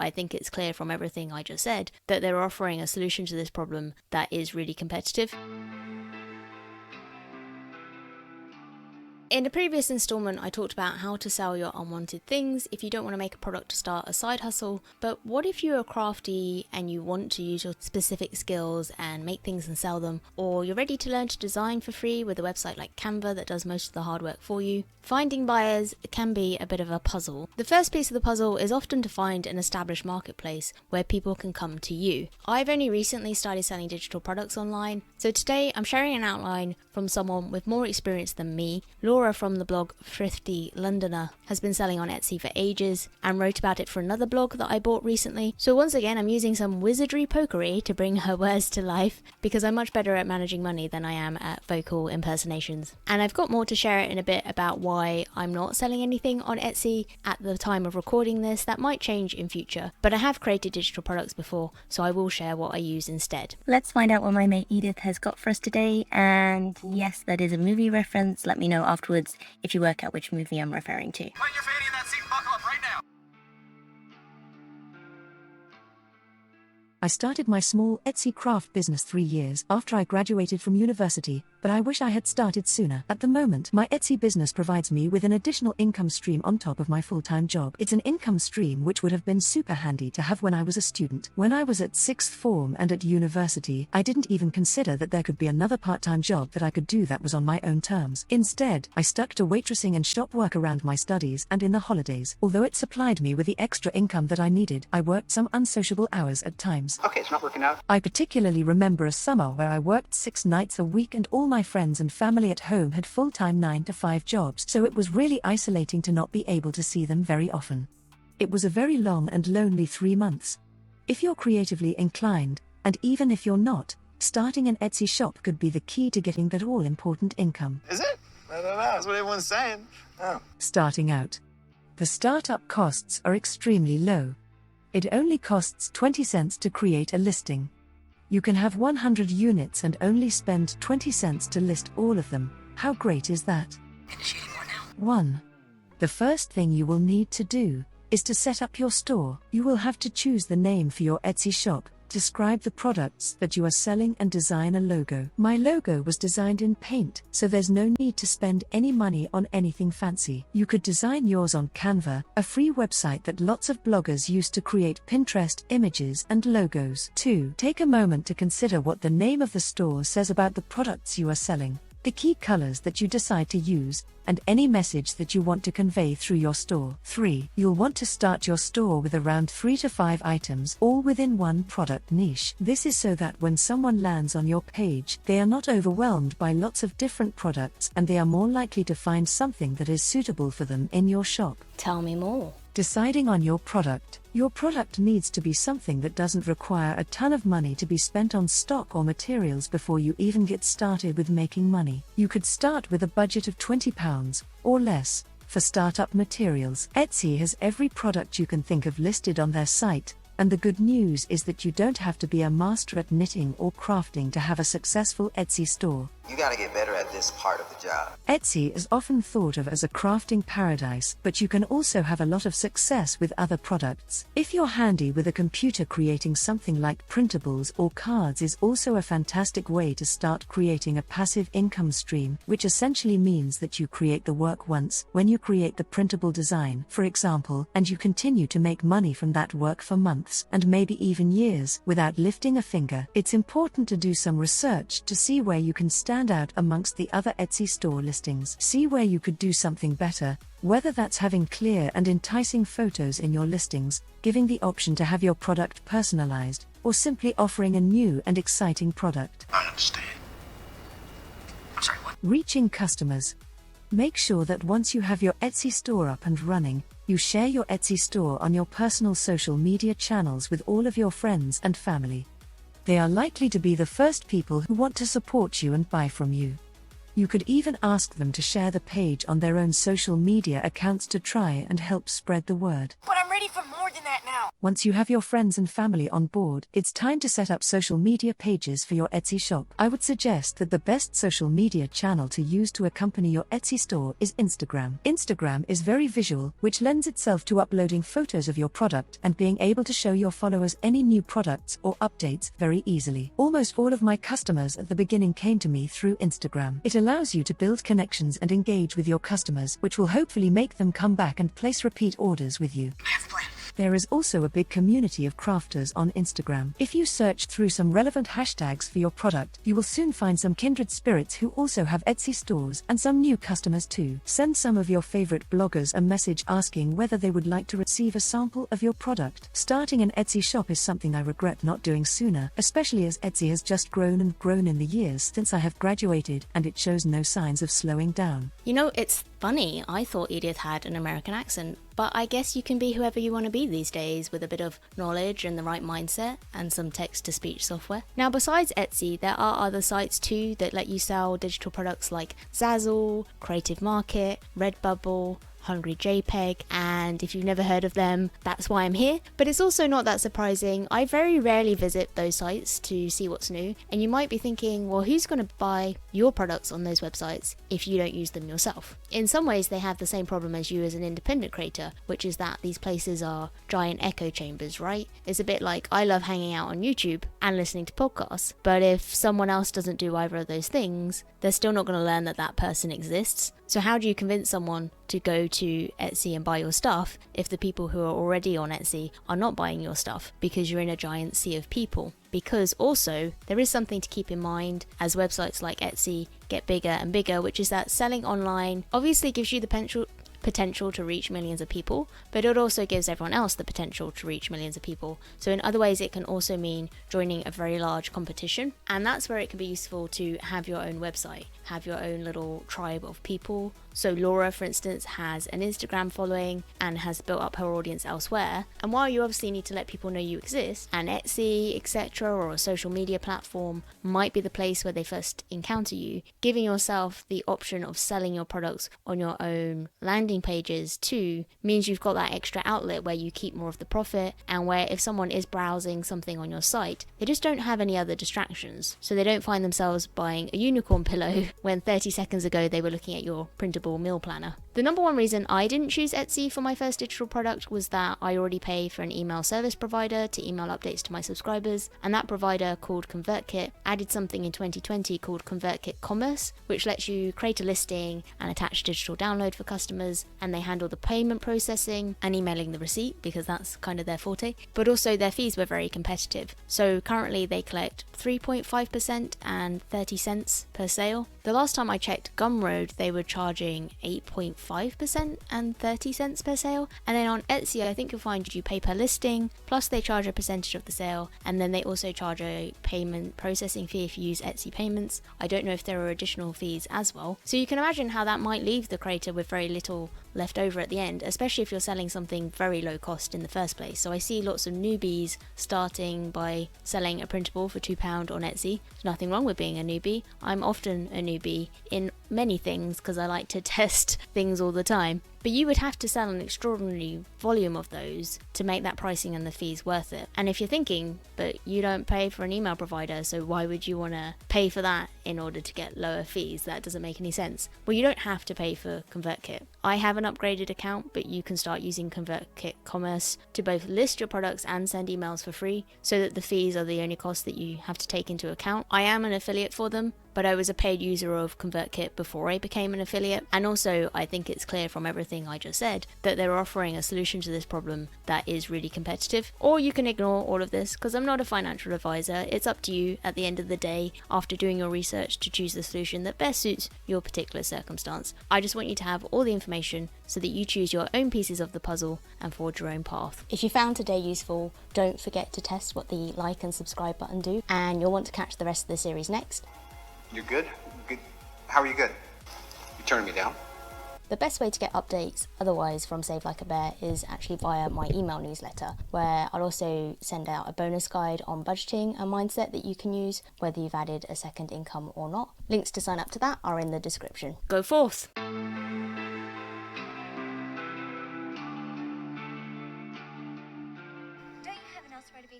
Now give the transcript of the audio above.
I think it's clear from everything I just said that they're offering a solution to this problem that is really competitive. In a previous installment, I talked about how to sell your unwanted things if you don't want to make a product to start a side hustle. But what if you're crafty and you want to use your specific skills and make things and sell them, or you're ready to learn to design for free with a website like Canva that does most of the hard work for you? Finding buyers can be a bit of a puzzle. The first piece of the puzzle is often to find an established marketplace where people can come to you. I've only recently started selling digital products online, so today I'm sharing an outline from someone with more experience than me. Laura from the blog Thrifty Londoner has been selling on Etsy for ages and wrote about it for another blog that I bought recently. So once again, I'm using some wizardry pokery to bring her words to life because I'm much better at managing money than I am at vocal impersonations. And I've got more to share in a bit about why I'm not selling anything on Etsy at the time of recording this. That might change in future, but I have created digital products before, so I will share what I use instead. Let's find out what my mate Edith has got for us today. And yes, that is a movie reference. Let me know afterwards if you work out which movie I'm referring to. Put your fanny in that seat and buckle up right now. I started my small Etsy craft business 3 years after I graduated from university, but I wish I had started sooner. At the moment, my Etsy business provides me with an additional income stream on top of my full-time job. It's an income stream which would have been super handy to have when I was a student. When I was at sixth form and at university, I didn't even consider that there could be another part-time job that I could do that was on my own terms. Instead, I stuck to waitressing and shop work around my studies and in the holidays. Although it supplied me with the extra income that I needed, I worked some unsociable hours at times. Okay, it's not working out. I particularly remember a summer where I worked 6 nights a week and all my friends and family at home had full-time 9-to-5 jobs, so it was really isolating to not be able to see them very often. It was a very long and lonely 3 months. If you're creatively inclined, and even if you're not, starting an Etsy shop could be the key to getting that all-important income. Is it? I don't know. That's what everyone's saying. Oh. Starting out. The startup costs are extremely low. It only costs 20 cents to create a listing. You can have 100 units and only spend 20 cents to list all of them. How great is that? 1. The first thing you will need to do is to set up your store. You will have to choose the name for your Etsy shop, describe the products that you are selling and design a logo. My logo was designed in Paint, so there's no need to spend any money on anything fancy. You could design yours on Canva, a free website that lots of bloggers use to create Pinterest images and logos. 2. Take a moment to consider what the name of the store says about the products you are selling, the key colors that you decide to use, and any message that you want to convey through your store. 3. You'll want to start your store with around 3 to 5 items, all within one product niche. This is so that when someone lands on your page, they are not overwhelmed by lots of different products and they are more likely to find something that is suitable for them in your shop. Tell me more. Deciding on your product. Your product needs to be something that doesn't require a ton of money to be spent on stock or materials before you even get started with making money. You could start with a budget of £20 or less for startup materials. Etsy has every product you can think of listed on their site, and the good news is that you don't have to be a master at knitting or crafting to have a successful Etsy store. You gotta get better at this part of the job. Etsy is often thought of as a crafting paradise, but you can also have a lot of success with other products. If you're handy with a computer, creating something like printables or cards is also a fantastic way to start creating a passive income stream, which essentially means that you create the work once when you create the printable design, for example, and you continue to make money from that work for months and maybe even years without lifting a finger. It's important to do some research to see where you can stand out amongst the other Etsy store listings. See where you could do something better, whether that's having clear and enticing photos in your listings, giving the option to have your product personalized, or simply offering a new and exciting product. I don't understand. I'm sorry, what? Reaching customers. Make sure that once you have your Etsy store up and running, you share your Etsy store on your personal social media channels with all of your friends and family. They are likely to be the first people who want to support you and buy from you. You could even ask them to share the page on their own social media accounts to try and help spread the word. But I'm ready for more than that now. Once you have your friends and family on board, it's time to set up social media pages for your Etsy shop. I would suggest that the best social media channel to use to accompany your Etsy store is Instagram. Instagram is very visual, which lends itself to uploading photos of your product and being able to show your followers any new products or updates very easily. Almost all of my customers at the beginning came to me through Instagram. It allows you to build connections and engage with your customers, which will hopefully make them come back and place repeat orders with you. There is also a big community of crafters on Instagram. If you search through some relevant hashtags for your product, you will soon find some kindred spirits who also have Etsy stores and some new customers too. Send some of your favorite bloggers a message asking whether they would like to receive a sample of your product. Starting an Etsy shop is something I regret not doing sooner, especially as Etsy has just grown and grown in the years since I have graduated, and it shows no signs of slowing down. You know, it's funny, I thought Edith had an American accent, but I guess you can be whoever you want to be these days with a bit of knowledge and the right mindset and some text-to-speech software. Now, besides Etsy, there are other sites too that let you sell digital products like Zazzle, Creative Market, Redbubble, Hungry JPEG, and if you've never heard of them, that's why I'm here. But it's also not that surprising. I very rarely visit those sites to see what's new, and you might be thinking, well, who's going to buy your products on those websites if you don't use them yourself? In some ways, they have the same problem as you as an independent creator, which is that these places are giant echo chambers, right? It's a bit like I love hanging out on YouTube and listening to podcasts, but if someone else doesn't do either of those things, they're still not going to learn that that person exists. So how do you convince someone to go to Etsy and buy your stuff if the people who are already on Etsy are not buying your stuff because you're in a giant sea of people? Because also, there is something to keep in mind as websites like Etsy get bigger and bigger, which is that selling online obviously gives you the potential to reach millions of people, but it also gives everyone else the potential to reach millions of people. So in other ways, it can also mean joining a very large competition, and that's where it can be useful to have your own website, have your own little tribe of people. So Laura, for instance, has an Instagram following and has built up her audience elsewhere. And while you obviously need to let people know you exist, and Etsy, etc., or a social media platform might be the place where they first encounter you, giving yourself the option of selling your products on your own landing pages too means you've got that extra outlet where you keep more of the profit, and where if someone is browsing something on your site, they just don't have any other distractions. So they don't find themselves buying a unicorn pillow when 30 seconds ago they were looking at your printable meal planner. The number one reason I didn't choose Etsy for my first digital product was that I already pay for an email service provider to email updates to my subscribers, and that provider, called ConvertKit, added something in 2020 called ConvertKit Commerce, which lets you create a listing and attach digital download for customers, and they handle the payment processing and emailing the receipt because that's kind of their forte. But also their fees were very competitive. So currently they collect 3.5% and 30 cents per sale. The last time I checked Gumroad, they were charging 8.5% and 30 cents per sale. And then on Etsy, I think you'll find you pay per listing, plus they charge a percentage of the sale, and then they also charge a payment processing fee if you use Etsy payments. I don't know if there are additional fees as well. So you can imagine how that might leave the creator with very little left over at the end, especially if you're selling something very low cost in the first place. So I see lots of newbies starting by selling a printable for £2 on Etsy. There's nothing wrong with being a newbie. I'm often a newbie in many things because I like to test things all the time. But you would have to sell an extraordinary volume of those to make that pricing and the fees worth it. And if you're thinking, but you don't pay for an email provider, so why would you want to pay for that in order to get lower fees? That doesn't make any sense. Well, you don't have to pay for ConvertKit. I have an upgraded account, but you can start using ConvertKit Commerce to both list your products and send emails for free, so that the fees are the only cost that you have to take into account. I am an affiliate for them, but I was a paid user of ConvertKit before I became an affiliate. And also, I think it's clear from everything I just said that they're offering a solution to this problem that is really competitive. Or you can ignore all of this because I'm not a financial advisor. It's up to you at the end of the day, after doing your research, to choose the solution that best suits your particular circumstance. I just want you to have all the information so that you choose your own pieces of the puzzle and forge your own path. If you found today useful, don't forget to test what the like and subscribe button do, and you'll want to catch the rest of the series next. You good? Good. How are you good? You turning me down? The best way to get updates otherwise from Save Like a Bear is actually via my email newsletter, where I'll also send out a bonus guide on budgeting and mindset that you can use whether you've added a second income or not. Links to sign up to that are in the description. Go forth!